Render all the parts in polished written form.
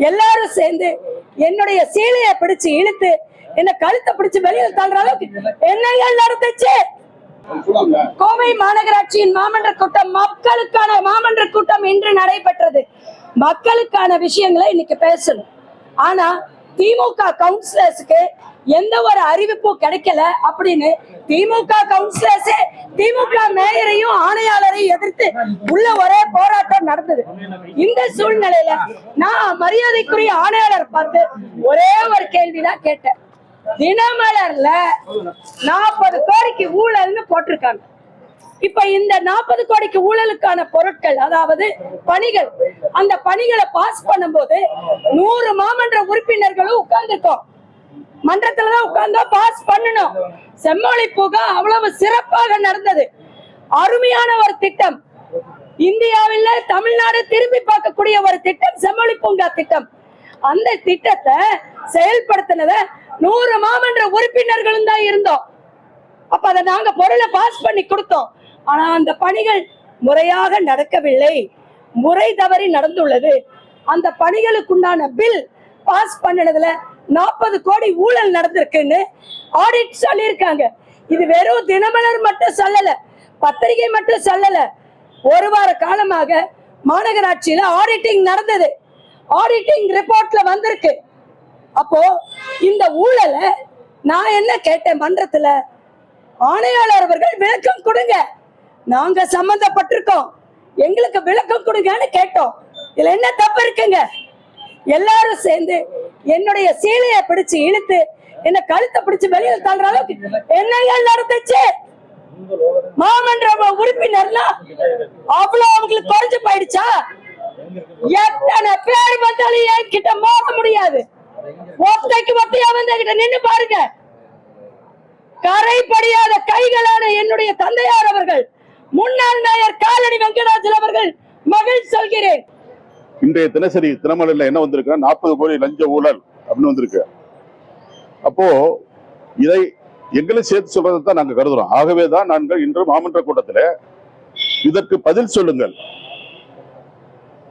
எல்லாரும் சேர்ந்து என்னுடைய சீலையை பிடிச்சு இழுத்து என்ன கழுத்தை பிடிச்சு வெளியில் தள்ளுற அளவுக்கு என்னங்கள் நடந்துச்சு. கோவை மாநகராட்சியின் மாமன்ற கூட்டம் மக்களுக்கான மாமன்ற கூட்டம் இன்று நடைபெற்றது. மக்களுக்கான விஷயங்களை இன்னைக்கு பேசணும். ஆனா திமுக கவுன்சிலர்ஸ்க்கு எந்த ஒரு அறிவிப்பும் கிடைக்கல அப்படின்னு திமுக கவுன்சிலர்ஸே திமுக மேயரையும் ஆணையாளரையும் எதிர்த்து உள்ள ஒரே போராட்டம் நடந்தது. இந்த சூழ்நிலையில நான் மரியாதைக்குரிய ஆணையாளர் பார்த்து ஒரே ஒரு கேள்விதான் கேட்டேன். தினமலர்ல 40 கோடிக்கு ஊழல்னு போட்டிருக்காங்க. இப்ப இந்த 40 கோடிக்கு ஊழலுக்கான பொருட்கள், அதாவது பணிகள், அந்த பணிகளை பாஸ் பண்ணும்போது 100 மாமன்ற உறுப்பினர்களும் உட்கார்ந்துருக்கோம். மன்றத்துலதான் உட்கார்ந்தா பாஸ் பண்ணணும். செம்மொழி பூங்கா அவ்வளவு சிறப்பாக நடந்தது. அருமையான ஒரு திட்டம். இந்தியாவில் தமிழ்நாடு திரும்பி பார்க்கக்கூடிய ஒரு திட்டம் செம்மொழி பூங்கா திட்டம். அந்த திட்டத்தை செயல்படுத்தினத 100 மாமன்ற உறுப்பினர்களும் தான் இருந்தோம். அப்ப அதை நாங்க பொருளை பாஸ் பண்ணி கொடுத்தோம். ஆனா அந்த பணிகள் முறையாக நடக்கவில்லை, முறை தவறி நடந்துள்ளது. அந்த பணிகளுக்குண்டான பில் பாஸ் பண்ணதுல 40 கோடி ஊழல் நடந்திருக்குன்னு ஆடிட் சொல்லியிருக்காங்க. இது வெறும் தினமலர் மட்டும் சொல்லல, பத்திரிகை மட்டும் சொல்லல. ஒரு வார காலமாக மாநகராட்சியில ஆடிட்டிங் நடந்தது. ஆடிட்டிங் ரிப்போர்ட்ல வந்திருக்கு. அப்போ இந்த ஊழலை நான் என்ன கேட்டேன் மன்றத்துல, ஆணையாளர் அவர்கள் விளக்கம் கொடுங்க, நாங்க சம்பந்தப்பட்டிருக்கோம், எங்களுக்கு விளக்கம் கொடுங்கன்னு கேட்டோம். இதுல என்ன தப்பு இருக்குங்க? எல்லாரும் சேர்ந்து என்னுடைய சீலையை பிடிச்சு இழுத்து என்ன கழுத்தை பிடிச்சு வெளியில் தள்ளுற அளவுக்கு என்னங்கள் நடந்துச்சு. மாமன்ற உறுப்பினர்லாம் அவ்வளவு அவங்களுக்கு குறைஞ்சு போயிடுச்சா? எத்தனை பேர் வந்தாலும் என்கிட்ட மோத முடியாது. ஒத்தைக்கு ஒத்தையா வந்து என்கிட்ட நின்று பாருங்க. கரைப்படியாத கைகளான என்னுடைய தந்தையார் அவர்கள், முன்னாள் மேயர் காலடி வெங்கடாஜல் அவர்கள் மகிழ் சொல்கிறேன். இன்றைய தினசரி தினமலர்ல என்ன வந்திருக்கு? 40 கோடி லஞ்ச ஊழல் அப்படின்னு வந்திருக்கு. அப்போ இதை எங்களை சேர்த்து சொல்றதை நாங்க கருதுறோம். ஆகவேதான் நாங்கள் இன்று மாமன்ற கூட்டத்தில் இதற்கு பதில் சொல்லுங்கள்.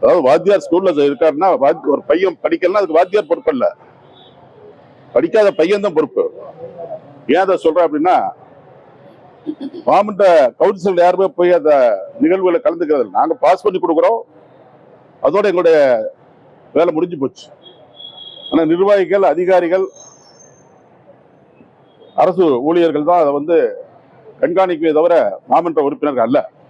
அதாவது வாத்தியார் ஸ்கூல்ல இருக்காருன்னா ஒரு பையன் படிக்கலாம், அதுக்கு வாத்தியார் பொறுப்பு இல்ல, படிக்காத பையன் தான் பொறுப்பு. ஏன் அதை சொல்றேன் அப்படின்னா, மாமன்ற கவுன்சில் யாருமே போய் அந்த நிகழ்வுகளை கலந்துக்கிறது. நாங்க பாஸ் பண்ணி கொடுக்குறோம், அதோட எங்களுடைய வேலை முடிஞ்சு போச்சு. ஆனா நிர்வாகிகள், அதிகாரிகள், அரசு ஊழியர்கள் தான் அதை கண்காணிக்கவே தவிர மாமன்ற உறுப்பினர்கள் அல்ல.